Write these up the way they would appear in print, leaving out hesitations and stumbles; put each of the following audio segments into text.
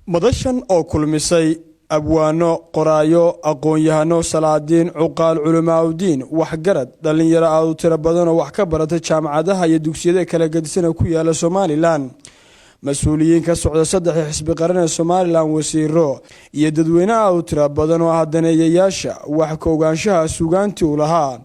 madashan oo kulmisay abwaano qoraayo aqoon-yahano salaadiin cuqaal culimaadudiin waxgarad dhalinyaro aad u tiro badan oo wax ka barata jaamacadaha iyo dugsiyada kala gedisan ku yaala Soomaaliland mas'uuliyiin ka socda saddex xisbi qaran ee Soomaaliland wasiiro iyo dadweyne aad u tiro badan oo hadaneeyayaasha wax ka ogaanshaha suugaantii u lahaa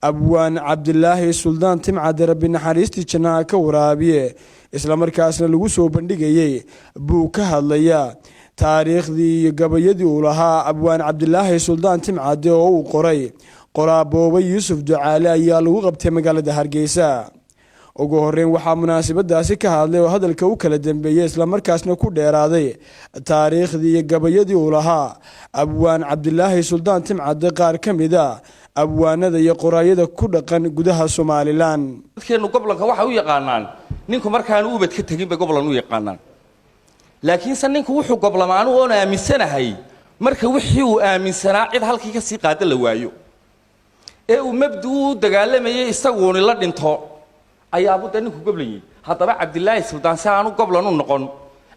abwaan Cabdilaahi Suldaan Timcade Rabbi naxariistii jannaha ka waraabiye isla markaasna lagu soo bandhigayay buu ka hadlaya taariikhdii iyo gabayadii uu lahaa abwaan Cabdilaahi Suldaan Timcade oo uu qoray qoraabooba Yuusuf Ducaale ayaa lagu qabtay magaalada Hargeysa ugu horreyn waxaa munaasabadaasi ka hadlay oo hadalka u kala dambeeyay isla markaasna ku dheeraaday taariikhdii iyo gabayadii uu lahaa abwaan Cabdilaahi Suldaan Timcade qaar kamida abwaanada iyo qoraayada ku dhaqan gudaha Soomaaliland dadkeenu gobolka waxa uu yaqaanaan ninku markaan uu ubad ka tagin bay gobolkan u yaqaanaan laakiin ninku wuxuu gobolamaanu oo aaminsanahay marka wixii uu aaminsanaa cid halkii ka sii qaada la waayo ee uu mabduu dagaalamayay isagu la dhinto ayaa buu ninku gobolay hadaba Cabdilaahi Suldaan saanu gobolan u noqon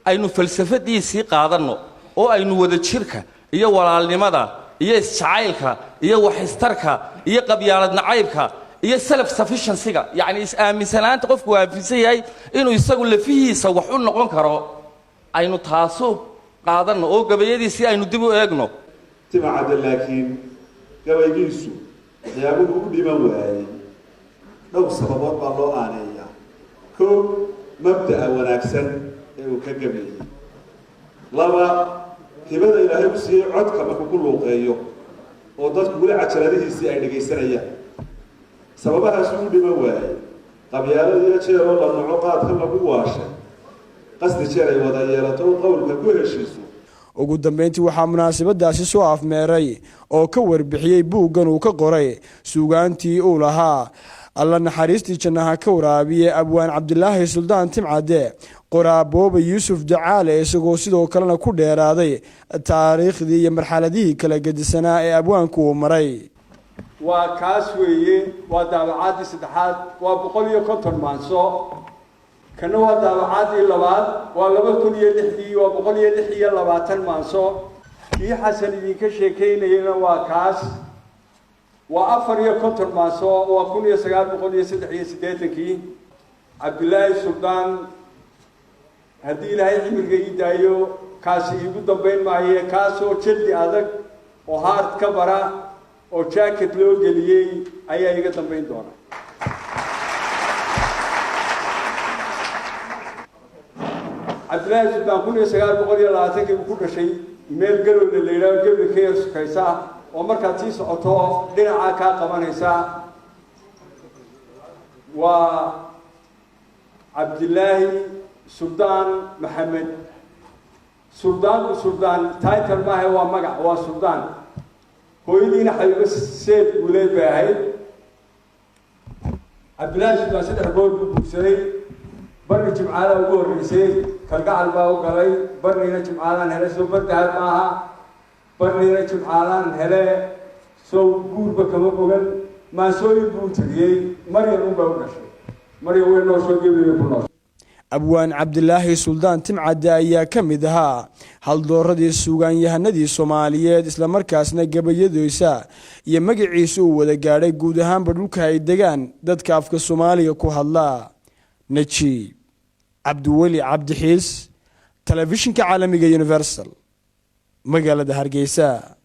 aynu falsafadiisii qaadano oo aynu wada jirka iyo walaalnimada iyo isjacaylka iyo waxistarka iyo qabyaalad nacaybka iyo self sufficiency-ga yani is aaminsanaanta qofku aaminsan yahay inuu isagu lafihiisa wax u noqon karo aynu taaso qaadano oo gabayadiisii aynu dib u eegno Timcade laakiin gabaygiisu waxyaabuhu u dhiman waayay dhowr sababood baa loo aaneeyaa koow mabda'a wanaagsan ee uu ka gabayay laba hibada ilaahay u siiyey codka markuu ku luuqeeyo oo dadku weli cajaladihiisii ay dhegaysanayaan sababahaas u dhiman waayay qabyaalada iyo jeeroo la noco qaadka lagu waashay qasdi jeer ay wada yeelato qowlka ku heshiiso ugu dambeyntii waxaa munaasabadaasi soo afmeeray oo ka warbixiyay buuggan uu ka qoray suugaantii uu lahaa alla naxariistii jannaha ka waraabiye abwaan Cabdilaahi Suldaan Timcade qoraabooba Yuusuf Ducaale isagoo sidoo kalena ku dheeraaday taariikhdii iyo marxaladihii kala gedisanaa ee abwaanku uu maray waa kaas weeye waa daabacaadii saddexaad waa 150 maanso kana waa daabacaadii labaad waa 2006 waa 126 maanso kii xasan idinka sheekeynayna waa kaas waa 450 maanso waa 1983 Cabdilaahi Suldaan haddii ilaahay cimriga ii daayo kaasi igu dambeyn maayo kaasoo jildi adag oo hard ka bara oo jacket loo geliyay ayaa iga dambeyn doona Cabdilaahi Suldaan 1920 ku dhashay meel galowda la yiraahdo gabi ka sukaysa oo markaad sii socoto dhinaca ka qabanaysa waa Cabdilaahi Suldaan Maxamed Suldaan title ma waa magac waa Suldaan hooyadiina xabiibo seed uleed bay ahayd Cabdilaahi Suldaan saddex goor buu buugsaday barni jimcaala ugu horreysay kalgacal baa u galay barnina jimcaalaan hele soo bardahal maaha barnina jimcaalaan hele soo guurba kama bogan maasooyin buu tiriyey Maryam baa u dhashay Maryam way noo soo geeyay ku nool abwaan Cabdilaahi Suldaan Timcade ayaa kamid ahaa haldooradii suugaanyahanadii Soomaaliyeed isla markaasna gabayadiisa iyo magaciisa uu wada gaadhay guud ahaan dhulka ay degaan dadka afka Soomaaliga ku hadla Najiib Cabdiweli Cabdixiis telefishinka caalamiga Universal magaalada Hargeysa.